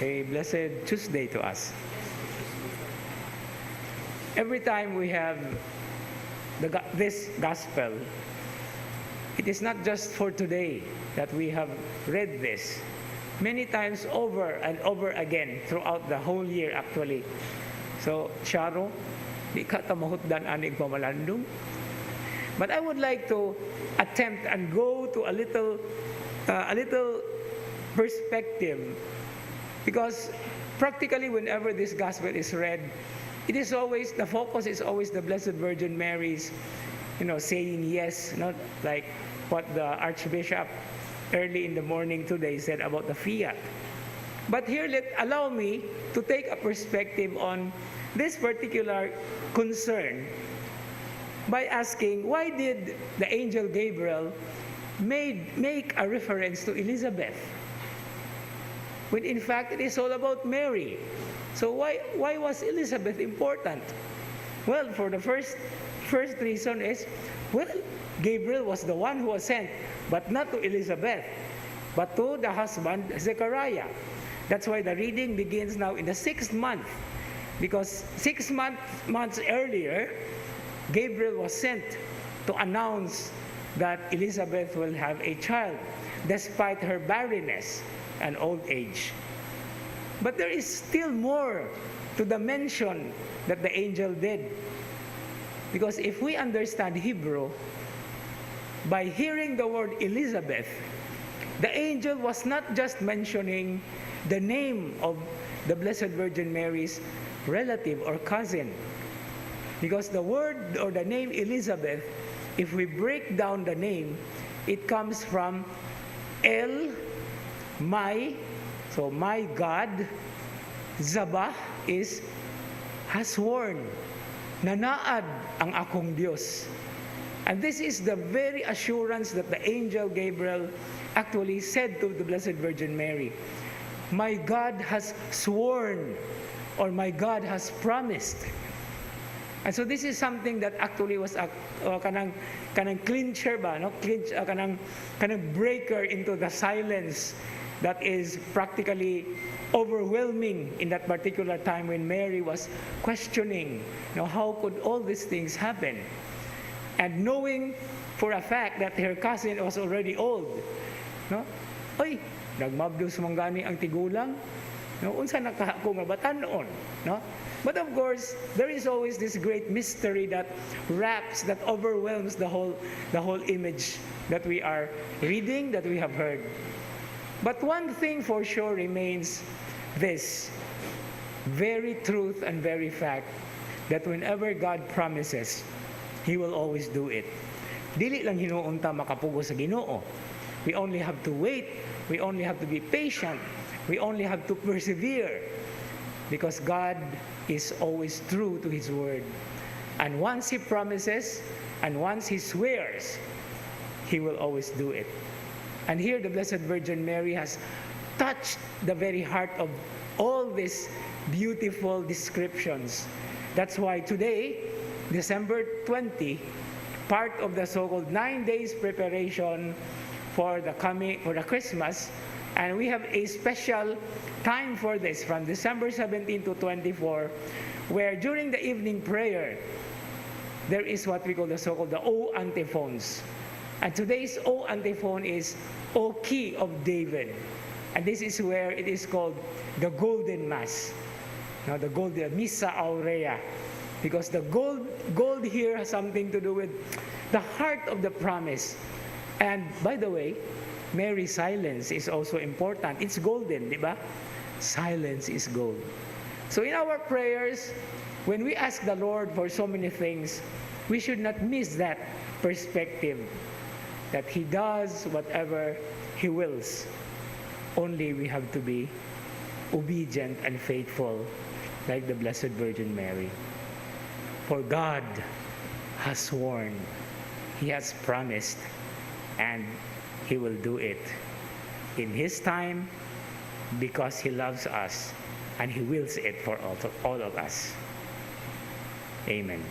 a blessed Tuesday to us. Every time we have this gospel, it is not just for today that we have read this. Many times over and over again throughout the whole year actually. So, Sharo, di ka tamahutdan anig pamalandong. But I would like to attempt and go to a little perspective, because practically whenever this gospel is read, it is always, the focus is always the Blessed Virgin Mary's, saying yes, not like what the Archbishop early in the morning today said about the fiat. But here, allow me to take a perspective on this particular concern by asking, why did the angel Gabriel make a reference to Elizabeth, when in fact it is all about Mary? So why was Elizabeth important? Well, for the first reason is, Gabriel was the one who was sent, but not to Elizabeth, but to the husband Zechariah. That's why the reading begins now in the 6th month, because 6 months earlier, Gabriel was sent to announce that Elizabeth will have a child, despite her barrenness and old age. But there is still more to the mention that the angel did. Because if we understand Hebrew, by hearing the word Elizabeth, the angel was not just mentioning the name of the Blessed Virgin Mary's relative or cousin. Because the word or the name Elizabeth, if we break down the name, it comes from El, my, so my God. Zabah is has sworn, nanaad ang akong Diyos. And this is the very assurance that the angel Gabriel actually said to the Blessed Virgin Mary. My God has sworn, or my God has promised. And so this is something that actually was a kanang clincher ba, no? Kanang breaker into the silence that is practically overwhelming in that particular time when Mary was questioning, how could all these things happen? And knowing for a fact that her cousin was already old, no? Oy, nagmabdos manggani ang tigulang, no? Unsa nakahako nga batan-on, no? But of course, there is always this great mystery that overwhelms the whole image that we are reading, that we have heard. But one thing for sure remains this very truth and very fact, that whenever God promises, He will always do it. Dili lang hinuunta makapugo sa Ginoo. We only have to wait. We only have to be patient. We only have to persevere. Because God is always true to His word. And once He promises, and once He swears, He will always do it. And here the Blessed Virgin Mary has touched the very heart of all these beautiful descriptions. That's why today, December 20, part of the so-called 9 days preparation for the Christmas, and we have a special time for this from December 17 to 24, where during the evening prayer, there is what we call the so-called the O antiphons. And today's O antiphon is O Key of David. And this is where it is called the Golden Mass. Now, the golden Missa Aurea. Because the gold here has something to do with the heart of the promise. And by the way, Mary's silence is also important. It's golden, di ba? Silence is gold. So in our prayers, when we ask the Lord for so many things, we should not miss that perspective, that He does whatever He wills. Only we have to be obedient and faithful, like the Blessed Virgin Mary. For God has sworn, He has promised, and He will do it in His time, because He loves us and He wills it for all of us. Amen.